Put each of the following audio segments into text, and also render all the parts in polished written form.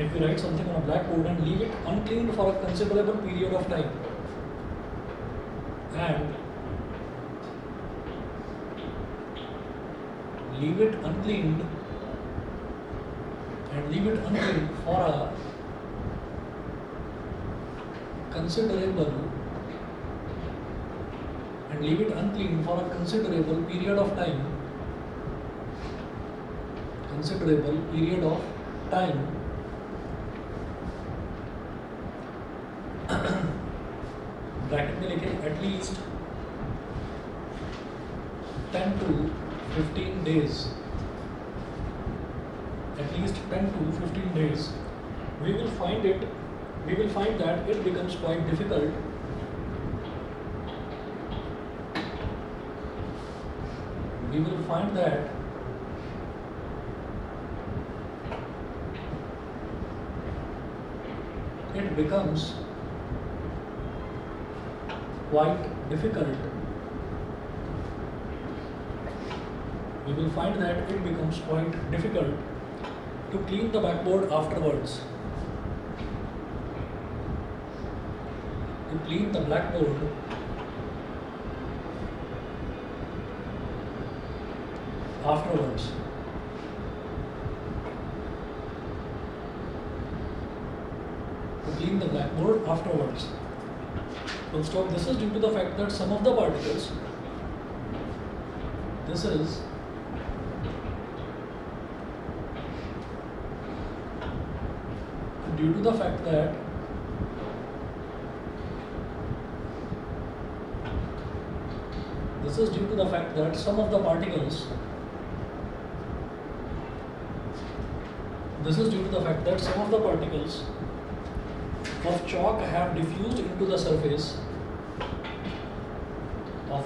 if we write something on a blackboard and leave it uncleaned for a considerable period of time, and leave it uncleaned for a considerable period of time, bracket में लिखे at least 10 to 15 days, we will find that it becomes quite difficult to clean the backboard afterwards. Full stop. This is due to the fact that some of the particles, of chalk have diffused into the surface of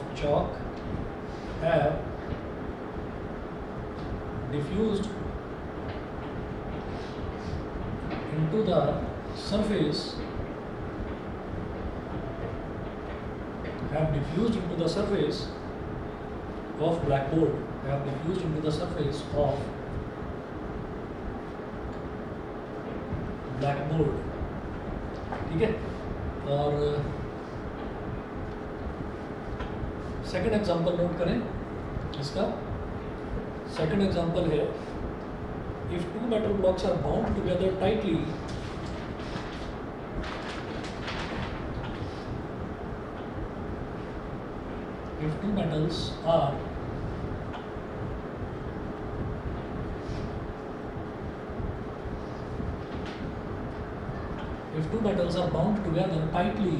blackboard, ठीक है। और second example note करें इसका। Second example है, if two metal blocks are bound together tightly, if two metals are bound together tightly,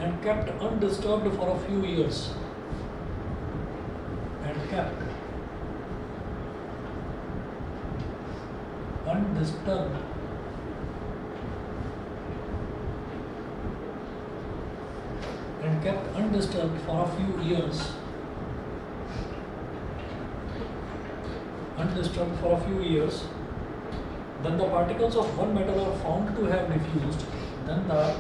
and kept undisturbed for a few years, then the particles of one metal are found to have diffused. Then the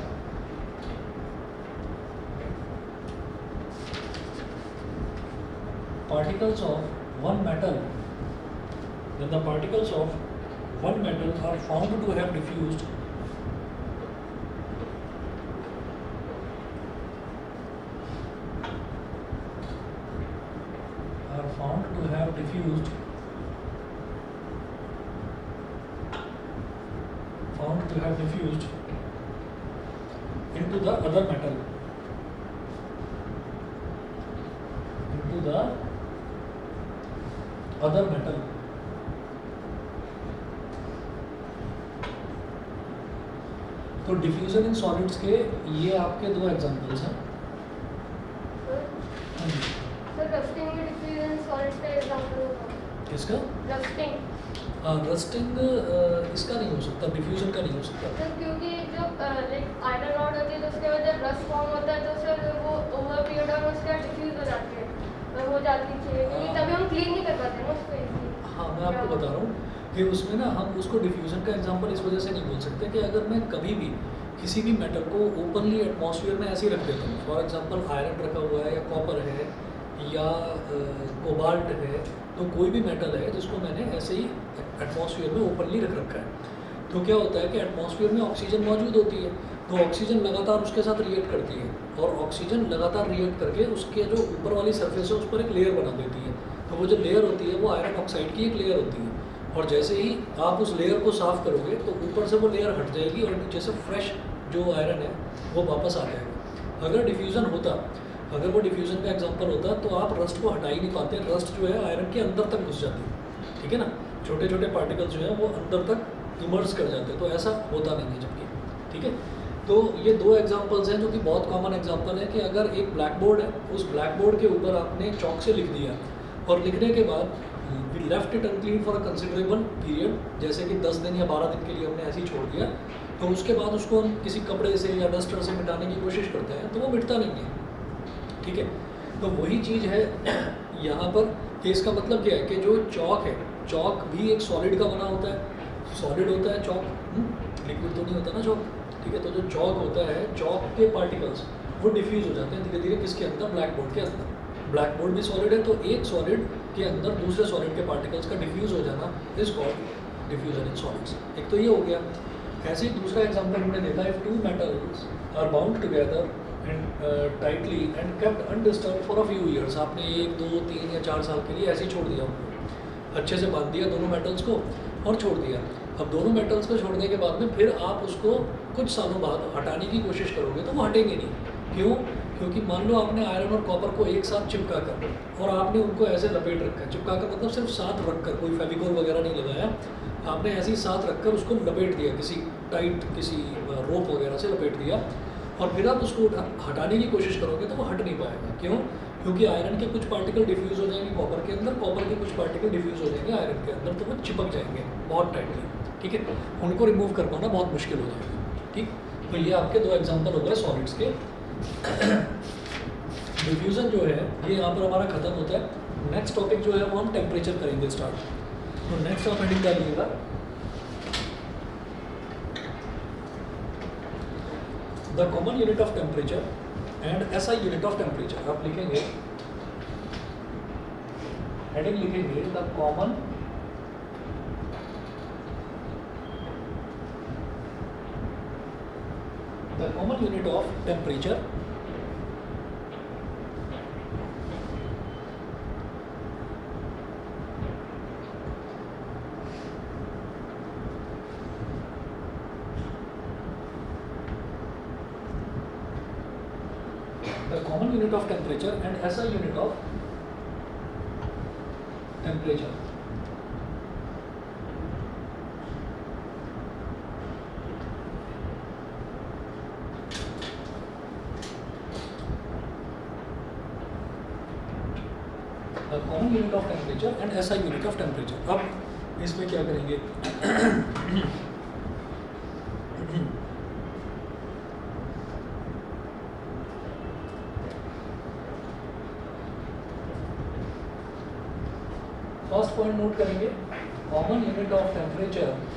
particles of one metal are found to have diffused into the other metal, तो diffusion in solids के ये आपके दो examples हैं। Sir rusting के diffusion solids का example होगा किसका? रस्टिंग इसका नहीं हो सकता, डिफ्यूजन का नहीं हो सकता सर, क्योंकि जो लाइक आयरन रॉड होती है तो उसके बाद जब रस्ट फॉर्म होता है तो सर वो ओवर पीरियड में उसका डिफ्यूज हो जाती है, हो जाती है, क्योंकि तभी हम क्लीन नहीं कर पाते ना उसको इजीली। हाँ, मैं आपको बता रहा हूँ कि उसमें ना हम उसको डिफ्यूजन का एग्जांपल इस वजह से नहीं बोल सकते कि अगर मैं कभी भी किसी भी मेटल को ओपनली एटमॉस्फेयर में ऐसे ही रख देता हूँ, फॉर एग्जांपल आयरन रखा हुआ है या कॉपर है या कोबाल्ट है, तो कोई भी मेटल है जिसको मैंने ऐसे ही एटमॉस्फेयर में ओपनली रख रखा है, तो क्या होता है कि एटमॉस्फेयर में ऑक्सीजन मौजूद होती है, तो ऑक्सीजन लगातार उसके साथ रिएक्ट करती है, और ऑक्सीजन लगातार रिएक्ट करके उसके जो ऊपर वाली सरफेस है उस पर एक लेयर बना देती है। तो वो जो लेयर होती है वो आयरन ऑक्साइड की एक लेयर होती है, और जैसे ही आप उस लेयर को साफ़ करोगे तो ऊपर से वो लेयर हट जाएगी और नीचे से फ्रेश जो आयरन है वो वापस आ जाएगा। अगर डिफ्यूज़न होता, अगर वो डिफ्यूज़न का एग्जांपल होता तो आप रस्ट को हटा ही नहीं पाते, रस्ट जो है आयरन के अंदर तक घुस जाती है, ठीक है ना, छोटे छोटे पार्टिकल्स जो हैं वो अंदर तक इमर्ज कर जाते हैं, तो ऐसा होता नहीं है जबकि, ठीक है। तो ये दो एग्जांपल्स हैं जो कि बहुत कॉमन एग्जांपल है कि अगर एक ब्लैक बोर्ड है, उस ब्लैक बोर्ड के ऊपर आपने चौक से लिख दिया और लिखने के बाद we left it unclean for a considerable period, जैसे कि 10 दिन या 12 दिन के लिए हमने ऐसे ही छोड़ दिया, तो उसके बाद उसको हम किसी कपड़े से या डस्टर से मिटाने की कोशिश करते हैं तो वो मिटता नहीं है, ठीक है। तो वही चीज़ है यहाँ पर कि इसका मतलब क्या है कि जो चौक है, चौक भी एक सॉलिड का बना होता है, सॉलिड होता है चौक, लिक्विड तो नहीं होता ना चौक, ठीक है। तो जो चौक होता है, चौक के पार्टिकल्स वो डिफ्यूज़ हो जाते हैं धीरे धीरे किसके अंदर, ब्लैक बोर्ड के अंदर। ब्लैक बोर्ड भी सॉलिड है, तो एक सॉलिड के अंदर दूसरे सॉलिड के पार्टिकल्स का डिफ्यूज़ हो जाना is called diffusion in solids. एक तो ये हो गया। ऐसे ही दूसरा एग्जांपल हमने देखा, if two metals are bound together and tightly and kept undisturbed for a few years, आपने 1, 2, 3 या 4 साल के लिए ऐसे ही छोड़ दिया उनको, अच्छे से बांध दिया दोनों मेटल्स को और छोड़ दिया। अब दोनों मेटल्स को छोड़ने के बाद में फिर आप उसको कुछ सालों बाद हटाने की कोशिश करोगे तो वो हटेंगे नहीं। क्यों? क्योंकि मान लो आपने आयरन और कॉपर को एक साथ चिपका कर और आपने उनको ऐसे लपेट रखा, चिपका कर मतलब सिर्फ साथ रख कर, कोई फेविकोल वगैरह नहीं लगाया, आपने ऐसे ही साथ रख कर उसको लपेट दिया, किसी टाइट किसी रोप वगैरह से लपेट दिया, और फिर आप उसको हटाने की कोशिश करोगे तो वो हट नहीं पाएगा। क्यों? क्योंकि आयरन के कुछ पार्टिकल डिफ्यूज़ हो जाएंगे कॉपर के अंदर, कॉपर के कुछ पार्टिकल डिफ्यूज़ हो जाएंगे आयरन के अंदर, तो वो चिपक जाएंगे बहुत टाइटली, ठीक है। उनको रिमूव कर पाना बहुत मुश्किल हो जाएगा, ठीक। तो ये आपके दो एग्जांपल हो गए सॉलिड्स के। डिफ्यूज़न जो है ये यहाँ पर हमारा ख़त्म होता है। नेक्स्ट टॉपिक जो है वो हम टेम्परेचर करेंगे स्टार्ट। तो नेक्स्ट आप हेडिंग डालिएगा the common unit of temperature and SI unit of temperature. आप लिखेंगे, हेडिंग लिखेंगे the common unit of temperature unit of temperature and SI unit of temperature. The common unit of temperature and SI unit of temperature. अब इसमें क्या करेंगे? First point note करेंगे, common unit of temperature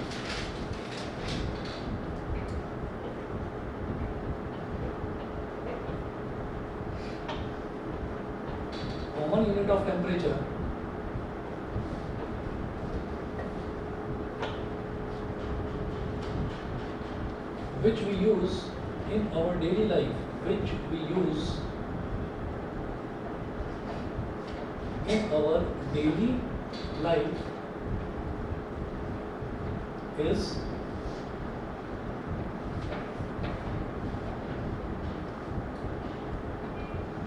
which we use in our daily life, which we use in our daily life is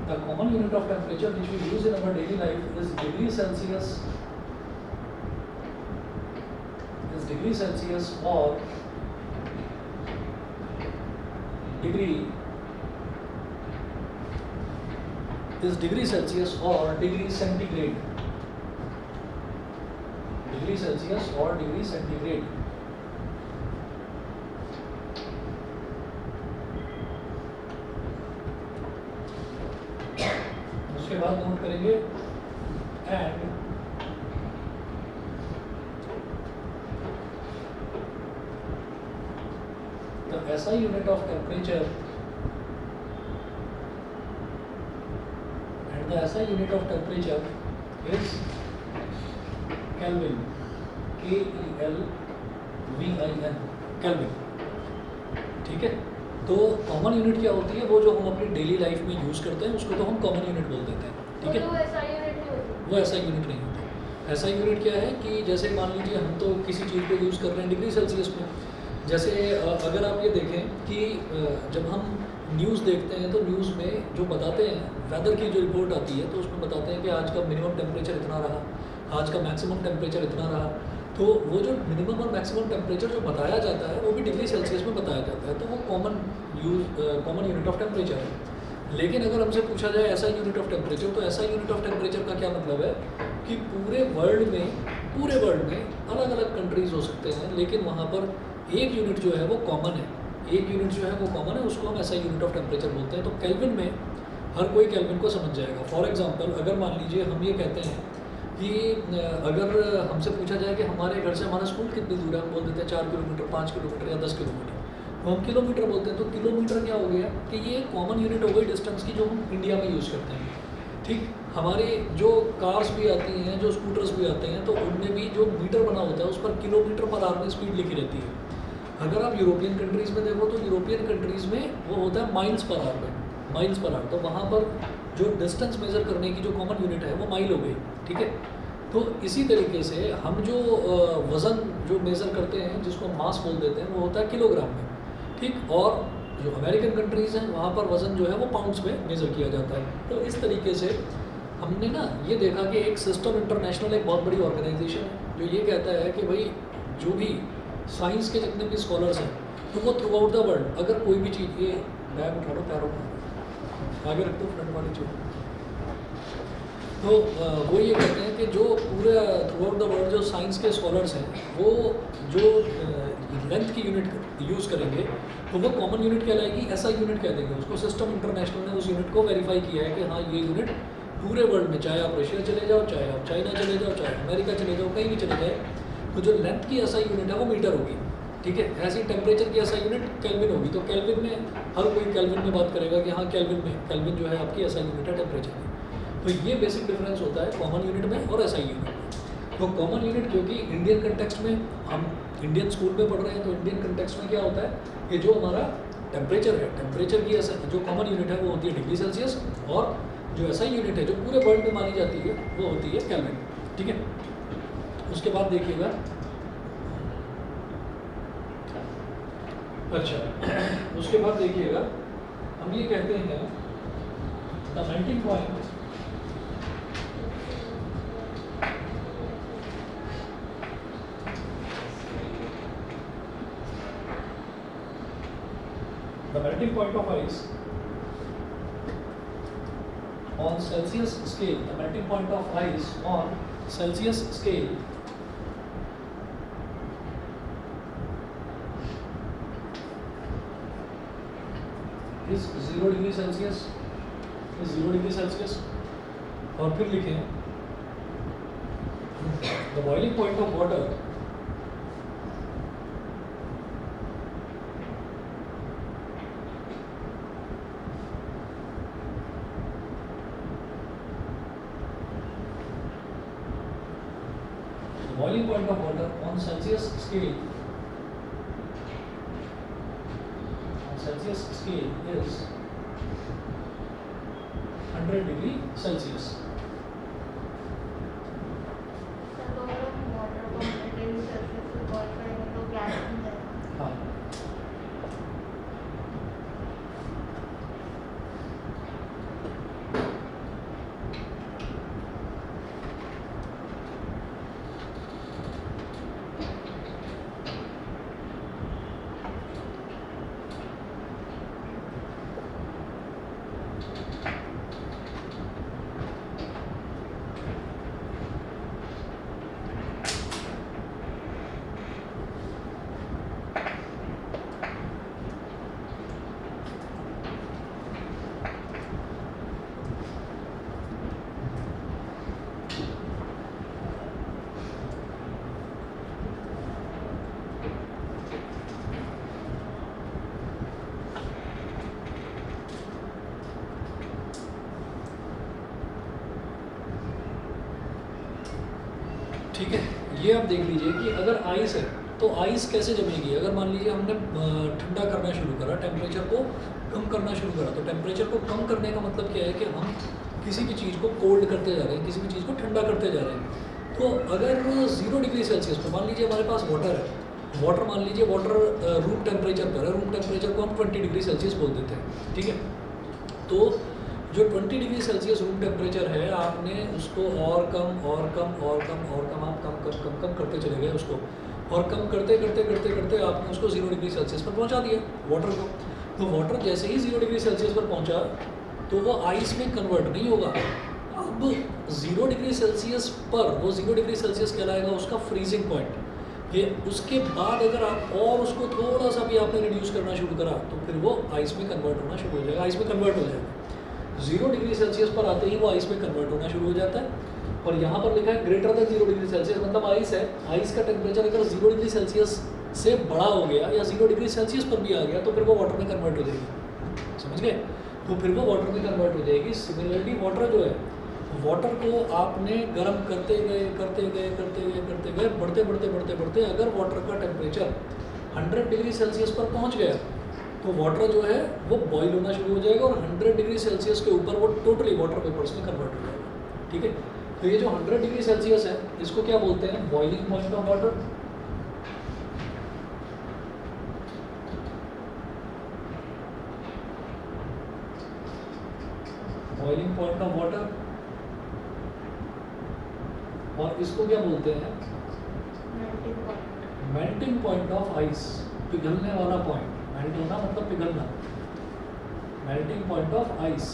the common unit of temperature which we use in our daily life is degree Celsius, or degree Celsius or degree centigrade. Degree Celsius or degree centigrade. उसके बाद note करेंगे and the SI unit of temperature and the SI unit of temperature is kelvin, KELVIN, kelvin. ठीक है, तो common unit क्या होती है? वो जो हम अपनी डेली लाइफ में यूज़ करते हैं उसको तो हम कॉमन यूनिट बोल देते हैं। ठीक है, वो ऐसा यूनिट नहीं होती। वो ऐसा यूनिट नहीं होता। ऐसा यूनिट क्या है कि जैसे मान लीजिए हम तो किसी चीज़ को यूज़ कर रहे हैं डिग्री सेल्सियस में। जैसे अगर आप ये देखें कि जब हम न्यूज़ देखते हैं तो न्यूज़ में जो बताते हैं वेदर की जो रिपोर्ट आती है तो उसमें बताते हैं कि आज का मिनिमम टेम्परेचर इतना रहा, आज का मैक्सिमम टेम्परेचर इतना रहा। तो वो जो मिनिमम और मैक्सिमम टेम्परेचर जो बताया जाता है वो भी डिग्री सेल्सियस में बताया जाता है, तो वो कॉमन यूनिट ऑफ टेम्परेचर है। लेकिन अगर हमसे पूछा जाए ऐसा यूनिट ऑफ टेम्परेचर, तो ऐसा यूनिट ऑफ टेम्परेचर का क्या मतलब है कि पूरे वर्ल्ड में अलग अलग कंट्रीज़ हो सकते हैं, लेकिन वहाँ पर एक यूनिट जो है वो कॉमन है। एक यूनिट जो है वो कॉमन है, उसको हम ऐसा यूनिट ऑफ टेम्परेचर बोलते हैं। तो केल्विन में हर कोई केल्विन को समझ जाएगा। फॉर एग्जांपल अगर मान लीजिए हम ये कहते हैं कि अगर हमसे पूछा जाए कि हमारे घर से हमारा स्कूल कितनी दूर है, हम बोल देते हैं 4 किलोमीटर, 5 किलोमीटर या 10 किलोमीटर। तो हम किलोमीटर बोलते हैं, तो किलोमीटर क्या हो गया कि ये कॉमन यूनिट हो गई डिस्टेंस की जो हम इंडिया में यूज़ करते हैं। ठीक, हमारे जो कार्स भी आती हैं, जो स्कूटर्स भी आते हैं, तो उनमें भी जो मीटर बना होता है उस पर किलोमीटर पर आवर में स्पीड लिखी रहती है। अगर आप यूरोपियन कंट्रीज़ में देखो तो यूरोपियन कंट्रीज़ में वो होता है माइल्स पर आवर में, माइल्स पर आवर। तो वहाँ पर जो डिस्टेंस मेज़र करने की जो कॉमन यूनिट है वो माइल हो गई। ठीक है, तो इसी तरीके से हम जो वज़न जो मेज़र करते हैं जिसको मास बोल देते हैं वो होता है किलोग्राम में। ठीक, और जो अमेरिकन कंट्रीज़ हैं वहाँ पर वज़न जो है वो पाउंड्स में मेज़र किया जाता है। तो इस तरीके से हमने ना ये देखा कि एक सिस्टम इंटरनेशनल एक बहुत बड़ी ऑर्गेनाइजेशन है जो ये कहता है कि भाई जो भी साइंस के जितने भी स्कॉलर्स हैं तो वो थ्रू आउट द वर्ल्ड अगर कोई भी चीज़, ये बैग उठा लो, पैरों में आगे रख दो फ्रंट वाली चीज़। तो वो ये कहते हैं कि जो पूरे थ्रू आउट द वर्ल्ड जो साइंस के स्कॉलर्स हैं वो जो लेंथ की यूनिट यूज़ करेंगे तो वो कॉमन यूनिट कहलाएगी, ऐसा यूनिट कह देंगे उसको। सिस्टम इंटरनेशनल ने उस यूनिट को वेरीफाई किया है कि हाँ ये यूनिट पूरे वर्ल्ड में, चाहे आप रशिया चले जाओ, चाहे आप चाइना चले जाओ, चाहे अमेरिका चले जाओ, कहीं भी चले जाए, तो जो लेंथ की ऐसा यूनिट है वो मीटर होगी। ठीक है, ऐसी टेम्परेचर की ऐसा यूनिट केल्विन होगी। तो केल्विन में हर कोई केल्विन में बात करेगा कि हाँ केल्विन जो है आपकी ऐसा यूनिट है टेम्परेचर की। तो ये बेसिक डिफरेंस होता है कॉमन यूनिट में और एसआई यूनिट में। तो कॉमन यूनिट क्योंकि इंडियन कंटेक्स्ट में हम इंडियन स्कूल में पढ़ रहे हैं, तो इंडियन कंटेक्स्ट में क्या होता है कि जो हमारा टेम्परेचर है, टेम्परेचर की जो कॉमन यूनिट है वो होती है डिग्री सेल्सियस, और जो एसआई यूनिट है जो पूरे वर्ल्ड में मानी जाती है वो होती है केल्विन। ठीक है, उसके बाद देखिएगा, अच्छा उसके बाद देखिएगा हम ये कहते हैं the melting point of ice on Celsius scale, the melting point of ice on Celsius scale is 0 degree Celsius, is 0 degree Celsius। और फिर लिखें the boiling point of water boiling point of water on Celsius scale is 100 degree Celsius। तो अगर हम water को 100 degree Celsius पे boil करेंगे तो गैस बन जाएगा। हाँ, ठीक है, ये आप देख लीजिए कि अगर आइस है तो आइस कैसे जमेगी। अगर मान लीजिए हमने ठंडा करना शुरू करा, टेम्परेचर को कम करना शुरू करा, तो टेम्परेचर को कम करने का मतलब क्या है कि हम किसी भी चीज़ को कोल्ड करते जा रहे हैं, किसी भी चीज़ को ठंडा करते जा रहे हैं। तो अगर 0 डिग्री सेल्सियस पर मान लीजिए हमारे पास वाटर है, वाटर मान लीजिए वाटर रूम टेम्परेचर पर है, रूम टेम्परेचर को हम 20 डिग्री सेल्सियस बोल देते हैं, ठीक है। तो जो 20 डिग्री सेल्सियस रूम टेम्परेचर है, आपने उसको और कम और कम और कम और कम आप कम कम कम कम करते चले गए उसको, और कम करते करते करते करते आपने उसको 0 डिग्री सेल्सियस पर पहुंचा दिया वाटर को। तो वाटर जैसे ही 0 डिग्री सेल्सियस पर पहुंचा तो वो आइस में कन्वर्ट नहीं होगा। अब 0 डिग्री सेल्सियस पर वो 0 डिग्री सेल्सियस कहलाएगा उसका फ्रीजिंग पॉइंट। ये उसके बाद अगर आप और उसको थोड़ा सा भी आपने रिड्यूस करना शुरू करा तो फिर वो आइस में कन्वर्ट होना शुरू हो जाएगा, आइस में कन्वर्ट हो जाएगा। 0 डिग्री सेल्सियस पर आते ही वो आइस में कन्वर्ट होना शुरू हो जाता है। और यहाँ पर लिखा है ग्रेटर देन 0 डिग्री सेल्सियस, मतलब आइस है, आइस का टेम्परेचर अगर 0 डिग्री सेल्सियस से बड़ा हो गया या 0 डिग्री सेल्सियस पर भी आ गया तो फिर वो वाटर में कन्वर्ट हो जाएगी, समझ गए। तो फिर वो वाटर में कन्वर्ट हो जाएगी। सिमिलरली वाटर जो है, वाटर को आपने गर्म करते गए करते गए करते गए करते गए बढ़ते बढ़ते बढ़ते बढ़ते अगर वाटर का टेम्परेचर 100 डिग्री सेल्सियस पर पहुंच गया तो वाटर जो है वो बॉईल होना शुरू हो जाएगा और 100 डिग्री सेल्सियस के ऊपर वो टोटली वाटर वेपर्स में कन्वर्ट हो जाएगा, ठीक है। तो ये जो 100 डिग्री सेल्सियस है इसको क्या बोलते हैं, boiling point of water. Boiling point of water. और इसको क्या बोलते हैं, मेल्टिंग पॉइंट ऑफ आइस, पिघलने वाला पॉइंट। मेल्ट होना मतलब पिघलना, मेल्टिंग पॉइंट ऑफ आइस।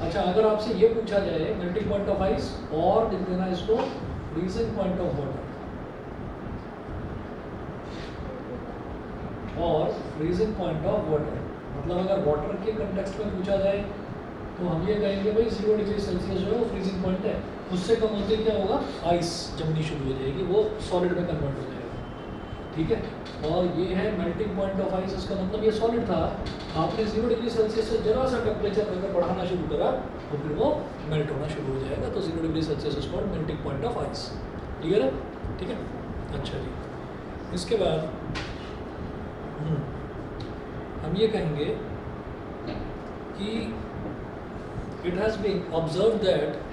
अच्छा, अगर आपसे ये पूछा जाए मेल्टिंग पॉइंट ऑफ आइस और लिख देना इसको फ्रीजिंग पॉइंट ऑफ वाटर, और फ्रीजिंग पॉइंट ऑफ वाटर, मतलब अगर वाटर के कंटेक्स्ट में पूछा जाए तो हम ये कहेंगे भाई 0 डिग्री सेल्सियस जो है वो फ्रीजिंग पॉइंट है, उससे कम होते क्या होगा, आइस जमनी शुरू हो जाएगी, वो सॉलिड में कन्वर्ट हो जाएगा, ठीक है। और ये है मेल्टिंग पॉइंट ऑफ आइस, इसका मतलब ये सॉलिड था, आपने 0 डिग्री सेल्सियस से जरा सा टेम्परेचर अगर बढ़ाना शुरू करा तो फिर वो मेल्ट होना शुरू हो जाएगा। तो 0 degree Celsius is called melting point of ice, clear है, ठीक है। अच्छा जी, इसके बाद हम ये कहेंगे कि it has been observe that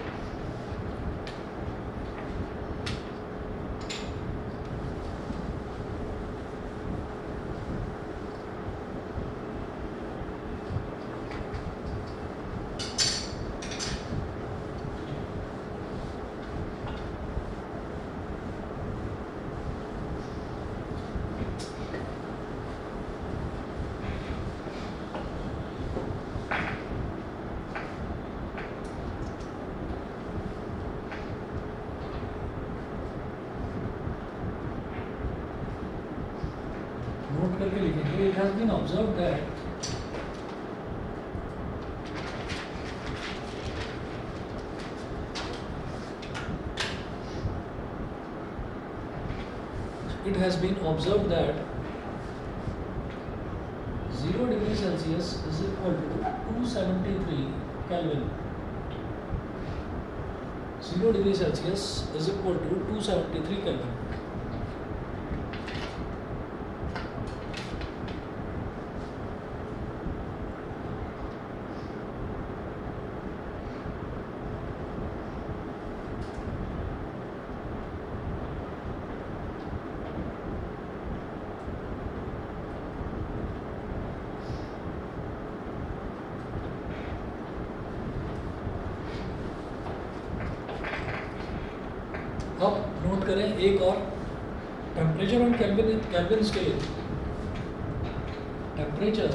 note करके लिखेंगे, it has been observe that it has been observed that 0 degree Celsius is equal to 273 Kelvin. 0 degree Celsius is equal to 273 Kelvin. अब नोट करें एक और, temperature on Kelvin scale, temperature on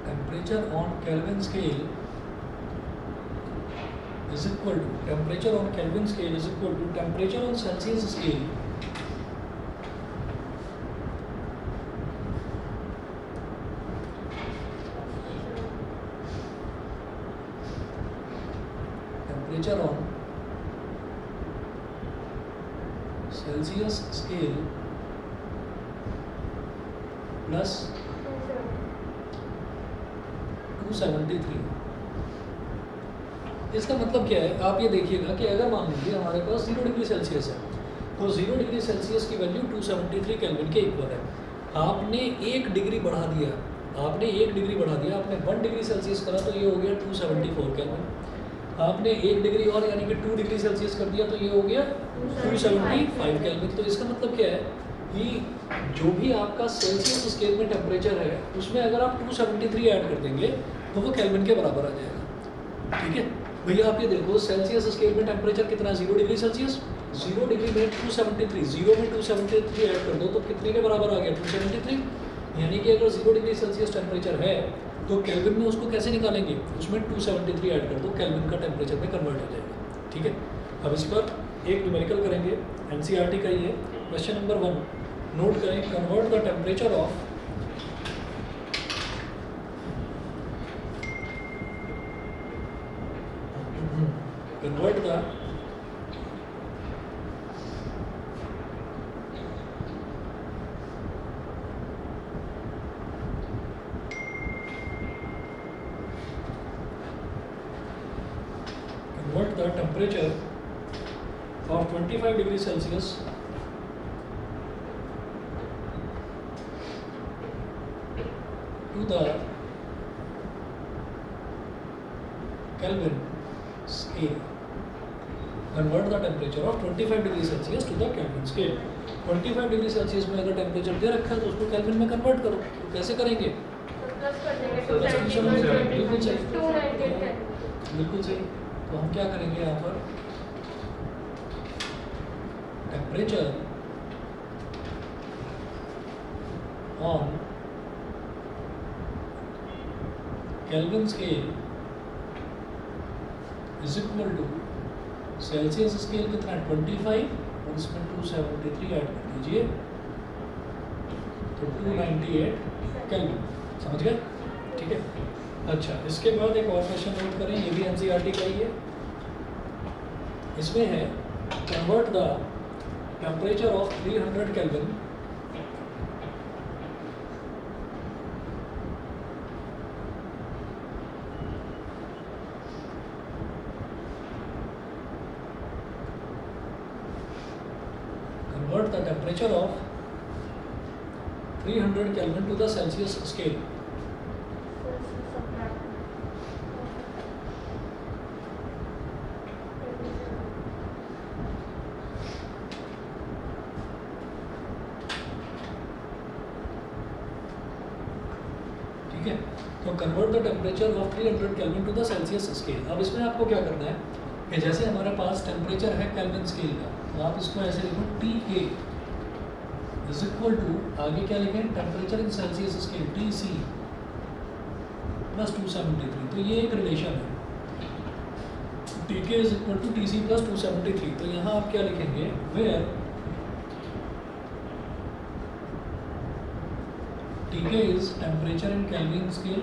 temperature on Kelvin scale is equal to temperature on Kelvin scale is equal to temperature on Celsius scale temperature on Celsius scale plus 273। इसका मतलब क्या है, आप ये देखिएगा कि अगर मान लीजिए हमारे पास 0 डिग्री सेल्सियस है तो 0 डिग्री सेल्सियस की वैल्यू 273 केल्विन के इक्वल है। आपने 1 डिग्री बढ़ा दिया, आपने 1 डिग्री सेल्सियस करा तो ये हो गया 274 केल्विन। आपने 1 डिग्री और यानी कि 2 डिग्री सेल्सियस कर दिया तो ये हो गया 275 केल्विन। तो इसका मतलब क्या है कि जो भी आपका सेल्सियस स्केल में टेम्परेचर है उसमें अगर आप 273 ऐड कर देंगे तो वो केल्विन के बराबर आ जाएगा। ठीक है भैया, आप ये देखो सेल्सियस स्केल में टेम्परेचर कितना है, 0 डिग्री सेल्सियस। 0 डिग्री में 273, 0 में 273 ऐड कर दो तो कितने के बराबर आ गया, 273। यानी कि अगर 0 डिग्री सेल्सियस टेम्परेचर है तो केल्विन में उसको कैसे निकालेंगे, उसमें 273 ऐड कर दो, केल्विन का टेम्परेचर में कन्वर्ट हो जाएगा। ठीक है, अब इस पर एक न्यूमेरिकल करेंगे, एनसीईआरटी का ही है। क्वेश्चन नंबर 1 नोट करें, convert the temperature of convert the temperature of 25 degrees Celsius to the Kelvin scale. Convert the temperature of 25 degree Celsius to the Kelvin scale. 25 degree Celsius में अगर temperature दे रखा है तो उसको kelvin में convert करो। तो कैसे करेंगे, बिल्कुल सही, बिल्कुल सही। तो हम क्या करेंगे यहाँ पर, temperature on Kelvin scale is equal to Celsius scale कितना है 25 और इसमें 273 ऐड कर दीजिए तो 298 केल्विन। समझ गए, ठीक है। अच्छा, इसके बाद एक और क्वेश्चन नोट करें, ये भी एनसीईआरटी का ही है। इसमें है convert the temperature of 300 kelvin the temperature of 300 Kelvin to the Celsius scale. ठीक है, तो convert the temperature of 300 Kelvin to the Celsius scale. अब इसमें आपको क्या करना है कि जैसे हमारे पास टेम्परेचर है केल्विन स्केल का, तो आप इसको ऐसे लिखो TK इज इक्वल टू, आगे क्या लिखें, temperature in Celsius scale TC plus 273। तो ये एक रिलेशन है, TK is equal to TC plus 273। तो यहाँ आप क्या लिखेंगे, where TK is temperature in Kelvin scale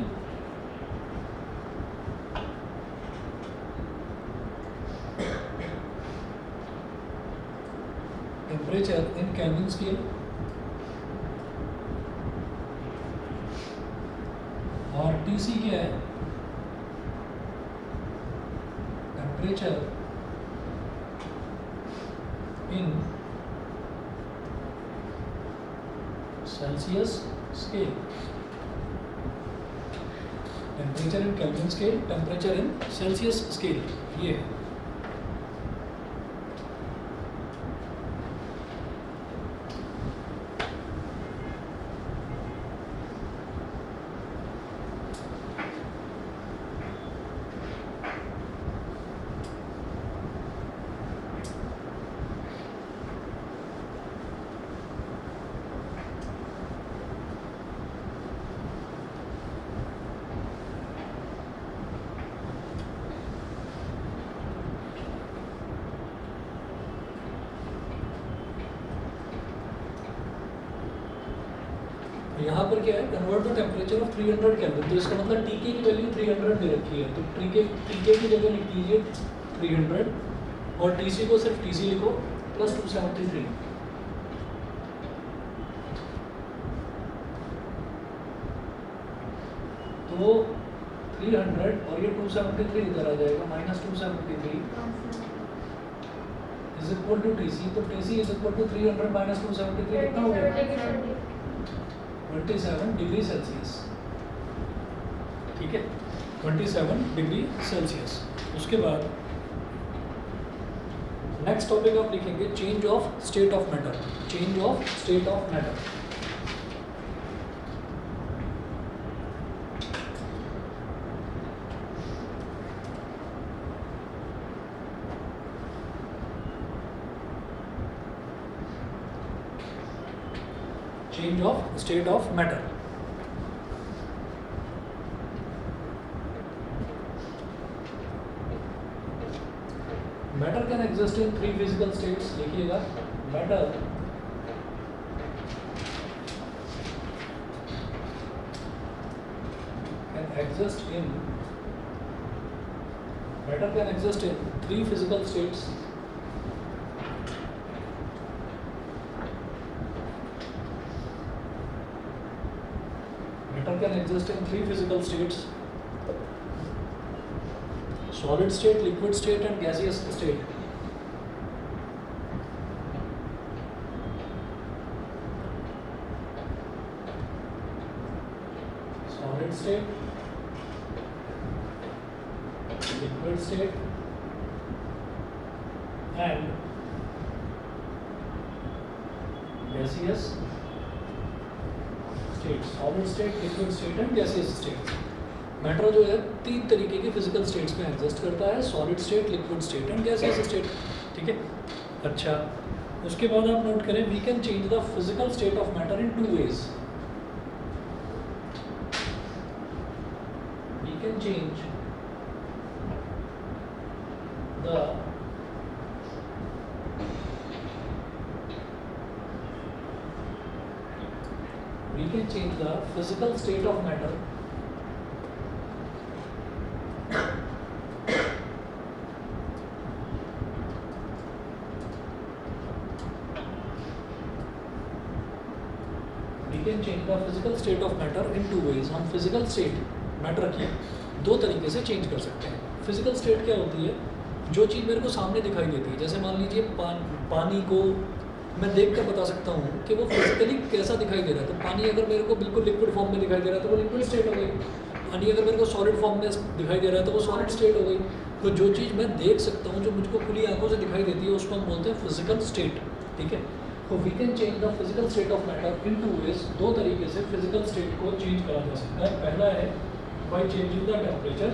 temperature in Kelvin scale और TC क्या है, temperature in Celsius scale, temperature in Kelvin scale, temperature in Celsius scale, ये है। यहाँ पर क्या है, convert the temperature of 300 Kelvin. तो इसका मतलब TK की वैल्यू 300 दे रखी है, तो TK की जगह लिख लीजिए 300 और TC को सिर्फ TC लिखो प्लस 273। तो 300 और ये 273 इधर आ जाएगा, -273 इज इक्वल टू TC। तो TC is equal to 300 minus 273 कितना हो गया? 27 डिग्री सेल्सियस। ठीक है, 27 डिग्री सेल्सियस। उसके बाद नेक्स्ट टॉपिक आप लिखेंगे change of state of matter. Change of state of matter. Change of state of matter. Matter can exist in 3 physical states. लिखिएगा, matter can exist in 3 physical states. Matter can exist in 3 physical states: solid state, liquid state and gaseous state. Solid state, liquid state and gaseous state. Solid state, liquid state and gaseous state. Matter जो है 3 तरीके के physical states में exist करता है: solid state, liquid state and gaseous state. ठीक है, अच्छा, उसके बाद आप नोट करें, we can change the physical state of matter in 2 ways. We can change the physical state of matter in 2 ways. हम फिजिकल स्टेट मैटर की 2 तरीके से चेंज कर सकते हैं। फिजिकल स्टेट क्या होती है? जो चीज़ मेरे को सामने दिखाई देती है। जैसे मान लीजिए पानी को मैं देख कर बता सकता हूँ कि वो फिजिकली कैसा दिखाई दे रहा है। तो पानी अगर मेरे को बिल्कुल लिक्विड फॉर्म में दिखाई दे रहा है तो वो लिक्विड स्टेट हो गई। पानी अगर मेरे को सॉलिड फॉर्म में दिखाई दे रहा है तो वो सॉलिड स्टेट हो गई। तो जो चीज़ मैं देख सकता हूँ, जो मुझको खुली आंखों से दिखाई देती है, उसको हम बोलते हैं फिजिकल स्टेट। ठीक है, तो we can change the physical state of matter in 2 ways. 2 तरीके से फिजिकल स्टेट को चेंज करा जा सकता है। पहला है by changing the temperature.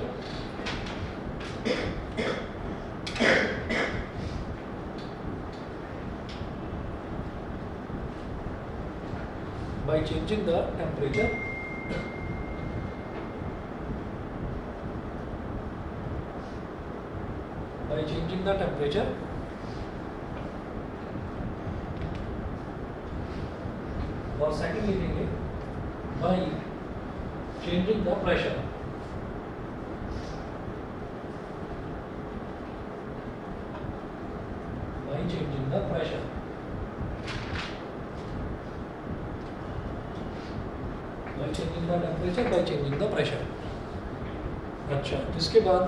By changing the temperature, और सेकंड लिखेंगे by changing the pressure. By changing the pressure. By changing the temperature, by changing the pressure. अच्छा, इसके बाद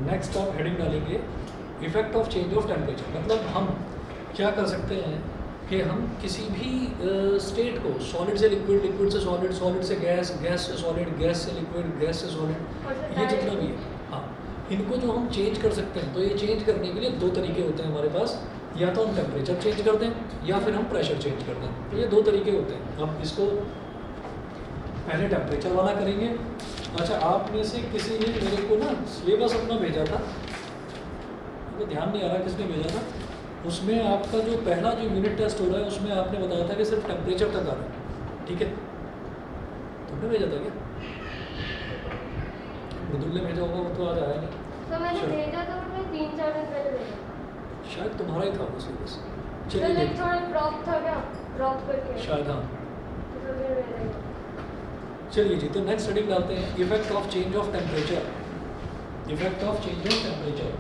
नेक्स्ट आप हेडिंग डालेंगे effect of change of temperature. मतलब हम क्या कर सकते हैं कि हम किसी भी स्टेट को, सॉलिड से लिक्विड, लिक्विड से सॉलिड, सॉलिड से गैस, गैस से सॉलिड, गैस से लिक्विड, गैस से सॉलिड, ये जितना भी है, हाँ, इनको जो हम चेंज कर सकते हैं। तो ये चेंज करने के लिए 2 तरीके होते हैं हमारे पास। या तो हम टेम्परेचर चेंज करते हैं या फिर हम प्रेशर चेंज करते हैं। तो ये 2 तरीके होते हैं। हम इसको पहले टेम्परेचर वाला करेंगे। अच्छा, आप में से किसी ने मेरे को ना सिलेबस अपना भेजा था, मुझे ध्यान नहीं आ रहा किसने भेजा था। उसमें आपका जो पहला जो यूनिट टेस्ट हो रहा है उसमें आपने बताया था कि सिर्फ टेम्परेचर तक आ रहा है। ठीक है, तुमने भेजा था क्या? मृदुल ने भेजा होगा, वो तो आज आया नहीं। तो मैंने भेजा था, मैं 3-4 दिन पहले भेजा। शायद तुम्हारा ही था वो सिलेबस। तो लाइक थोड़ा ड्रॉप था क्या, ड्रॉप करके शायद, हाँ। तो फिर मैंने चलिए जी, तो नेक्स्ट हेडिंग डालते हैं effect of change of temperature. Effect of change of temperature.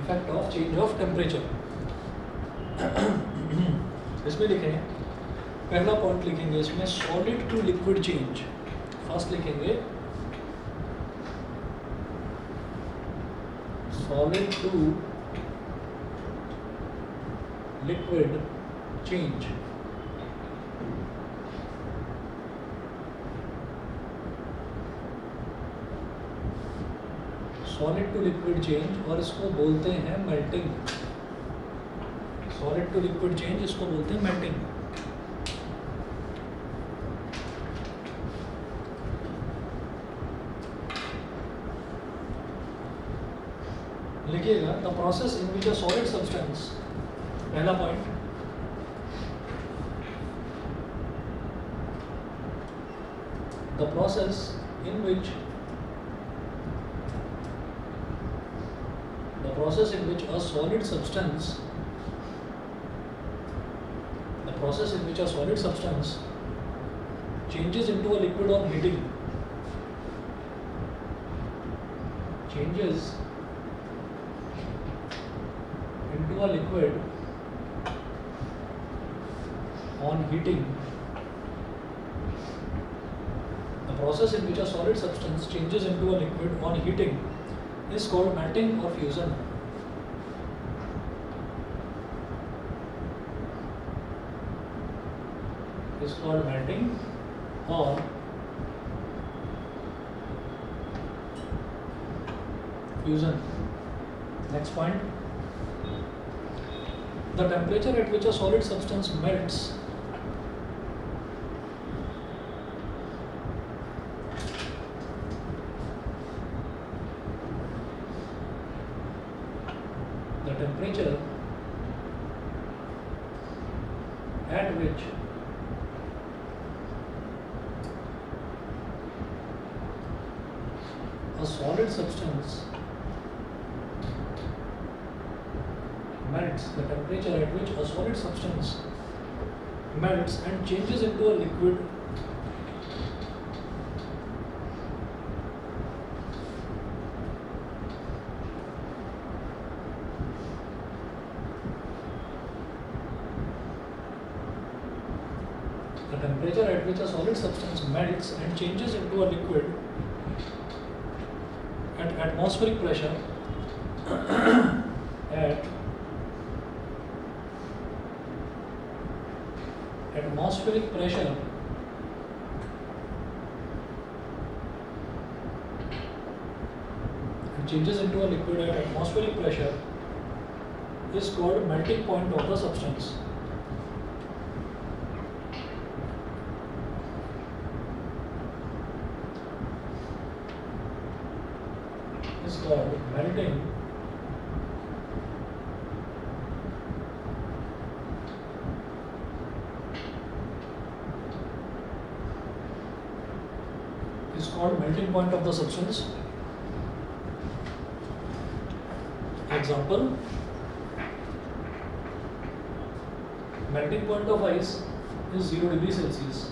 Effect of change of temperature. इसमें लिखें, पहला पॉइंट लिखेंगे इसमें solid to liquid change. First लिखेंगे solid to liquid change. Solid to liquid change, और इसको बोलते हैं melting. Solid to liquid change इसको बोलते हैं मेल्टिंग। लिखिएगा the process in which a solid substance, पहला point, the process in which a solid substance, the process in which a solid substance changes into a liquid on heating, changes into a liquid on heating, the process in which a solid substance changes into a liquid on heating is called melting or fusion. Is called melting or fusion. Next point, the temperature at which a solid substance melts at which a solid substance melts, the temperature at which a solid substance melts and changes into a liquid the temperature at which a solid substance melts and changes into a liquid at atmospheric pressure at atmospheric pressure and changes into a liquid at atmospheric pressure is called melting point of the substance. Is called melting point of the substance. Example, melting point of ice is 0 degrees Celsius.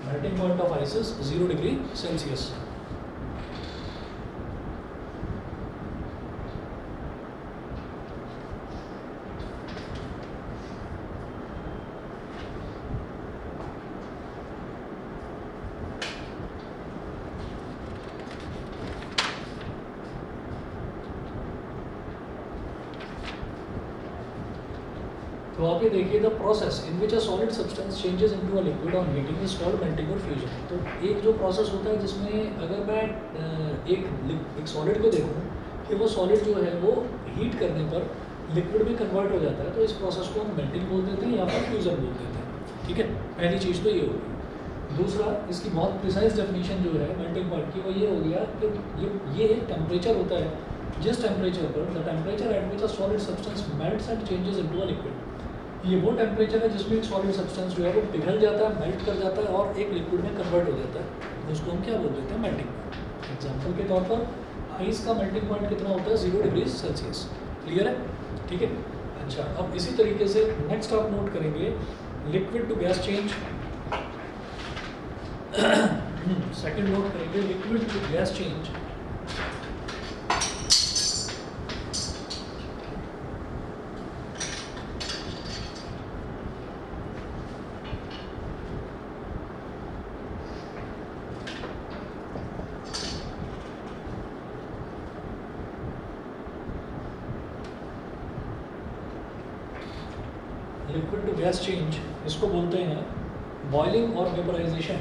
Melting point of ice is 0 degree Celsius. तो आप ये देखिए the process in which a solid substance changes into a liquid on heating is called melting और fusion. तो एक जो process होता है जिसमें अगर मैं एक सॉलिड को देखूँ कि वो सॉलिड जो है वो हीट करने पर लिक्विड में कन्वर्ट हो जाता है, तो इस प्रोसेस को हम मेल्टिंग बोल देते हैं या फिर फ्यूजन बोल देते हैं। ठीक है, पहली चीज़ तो ये होगी। दूसरा, इसकी बहुत प्रिसाइज डेफिनेशन जो है मेल्टिंग पॉइंट की, वो ये हो गया कि ये टेम्परेचर होता है जिस टेम्परेचर पर the temperature at which a solid substance melts and changes into a liquid, ये वो टेम्परेचर है जिसमें एक सॉलिड सब्सटेंस जो है वो पिघल जाता है, मेल्ट कर जाता है और एक लिक्विड में कन्वर्ट हो जाता है। उसको हम क्या बोल देते हैं? Melting point. एग्जाम्पल के तौर पर आइस का मेल्टिंग पॉइंट कितना होता है? 0 डिग्री सेल्सियस। क्लियर है? ठीक है। अच्छा, अब इसी तरीके से नेक्स्ट आप नोट करेंगे liquid to gas change. Second note करेंगे liquid to gas change. Liquid to gas change इसको बोलते हैं बॉइलिंग और vaporization.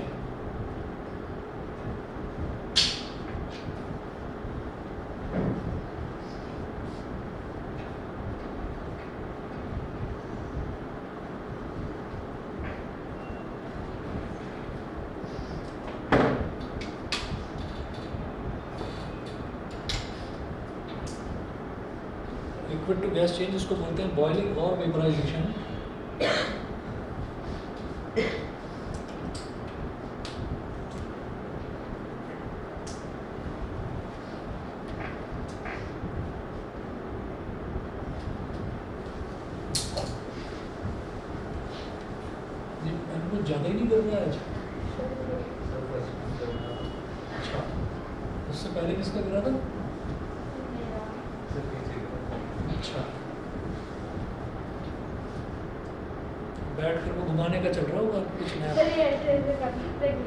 Liquid to gas change इसको बोलते हैं बॉइलिंग और वेपराइजेशन। कुछ ज़्यादा ही नहीं कर रहा है आज। अच्छा, उससे पहले किसका करा था? अच्छा, बैठ कर वो घुमाने का चल रहा होगा कुछ नया। चलिए ऐसे ऐसे कर सकते हैं।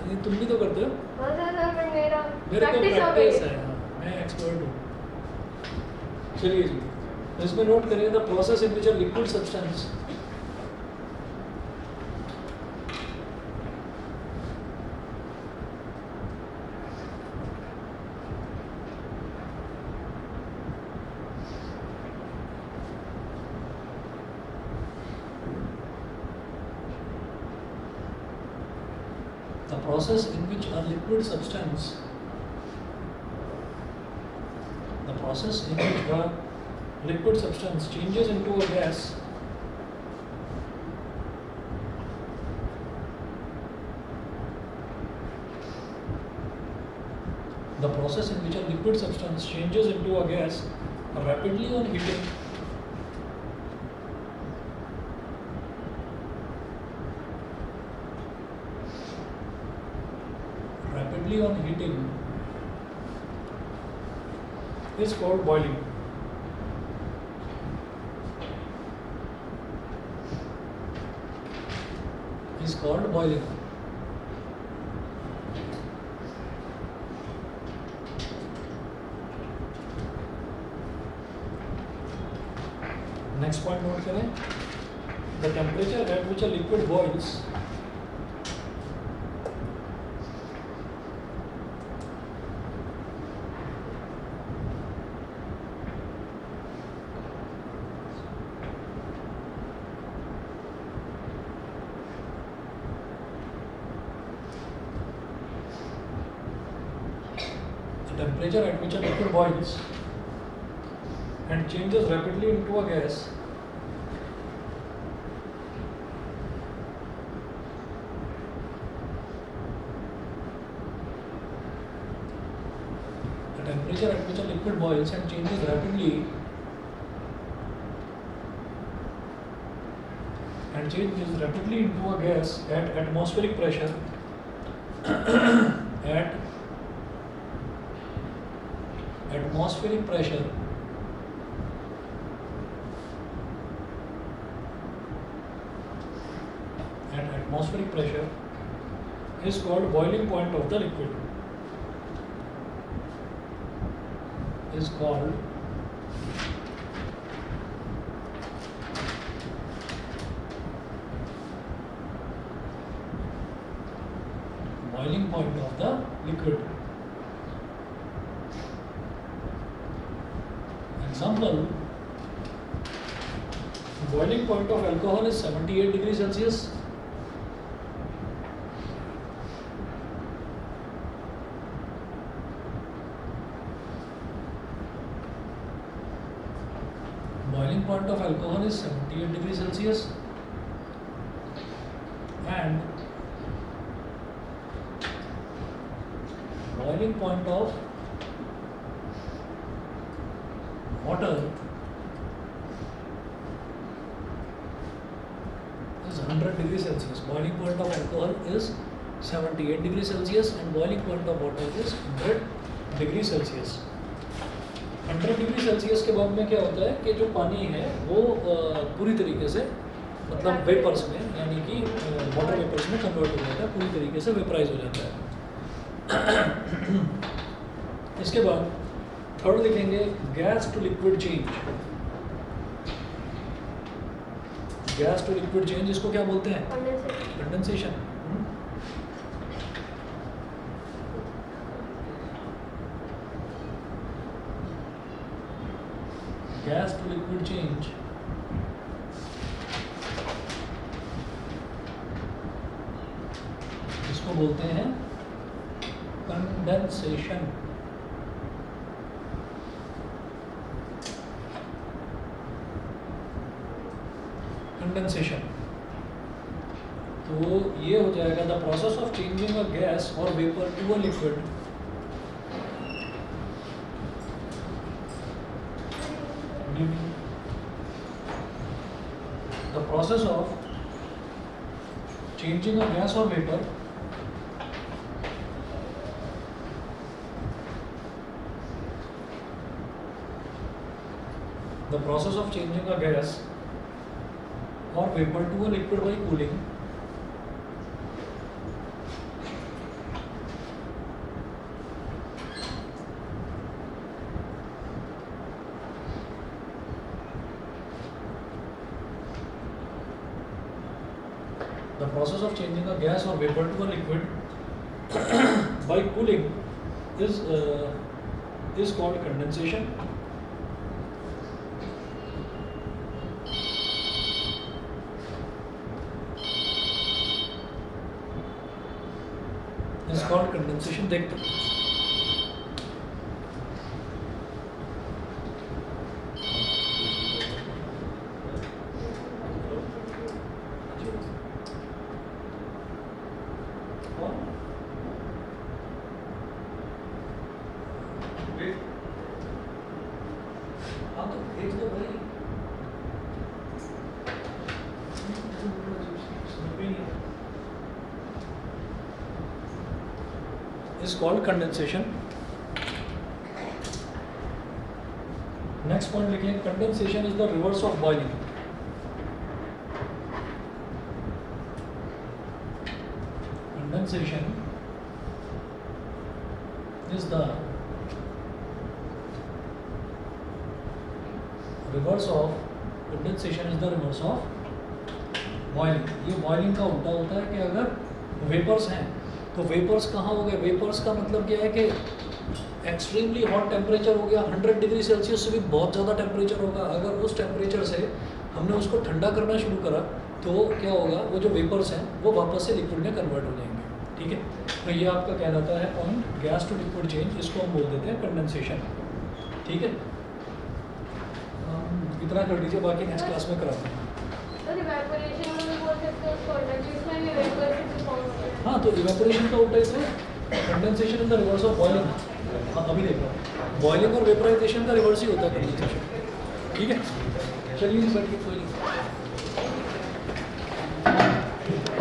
ये तुम भी तो करते हो। हाँ सर पर मेरा मेरे को प्रैक्टिस हो प्रैक्टिस गई। है, हाँ, मैं एक्सपर्ट हूँ। चलिए जी, तो इसमें नोट करेंगे the process in which a liquid substance the process in which a liquid substance the process in which a liquid substance changes into a gas the process in which a liquid substance changes into a gas rapidly on heating is called boiling. Is called boiling. Next point note करें, the temperature at which a liquid boils temperature at which a liquid boils and changes rapidly into a gas the temperature at which a liquid boils and changes rapidly into a gas at atmospheric pressure at atmospheric pressure is called boiling point of the liquid. Is called boiling point of the liquid. Example, boiling point of alcohol is 78 degrees Celsius. Boiling point of alcohol is 78 degrees Celsius and boiling point of water 100 degree Celsius. Boiling point of alcohol is 78 degree Celsius and boiling point of water is 100 degree Celsius. 100 degree Celsius के बाद में क्या होता है कि जो पानी है वो पूरी तरीके से मतलब वेपर्स में यानी कि वाटर वेपर्स में कन्वर्ट हो जाता है, पूरी तरीके से वेपराइज हो जाता है। इसके बाद थर्ड लिखेंगे gas to liquid change. Gas to liquid change इसको क्या बोलते हैं? Condensation. Gas to liquid change इसको बोलते हैं कंडेंसेशन। कंडेंसेशन तो ये हो जाएगा the process of changing a gas और vapour to a liquid the process of changing a gas or vapor the process of changing a gas or vapor to a liquid by cooling the process of changing a gas or vapor to a liquid by cooling is called condensation. Is called condensation. देखते हैं। हाँ तो भेज दो भाई। Is called condensation. Next point लिखें condensation is the reverse of boiling. Condensation is the reverse of condensation is the reverse of boiling. ये boiling का उल्टा होता है कि अगर वेपर्स हैं तो वेपर्स कहाँ हो गए? वेपर्स का मतलब क्या है कि एक्सट्रीमली हॉट टेम्परेचर हो गया, 100 डिग्री सेल्सियस से भी बहुत ज़्यादा टेम्परेचर होगा। अगर उस टेम्परेचर से हमने उसको ठंडा करना शुरू करा तो क्या होगा? वो जो वेपर्स हैं वो वापस से लिक्विड में कन्वर्ट हो जाएंगे। ठीक है, तो ये आपका क्या रहता है point gas to liquid change, इसको हम बोल देते हैं कंडेंसेशन। ठीक है, इतना कर दीजिए, बाकी नेक्स्ट क्लास में कराते हैं। हाँ तो इवेपोरेशन का उल्टा इसमें condensation in the reverse of boiling. हाँ अभी देखो, बॉइलिंग और वेपराइजेशन का रिवर्स ही होता है कंडेंसेशन। ठीक है, चलिए बैठिए, कोई नहीं।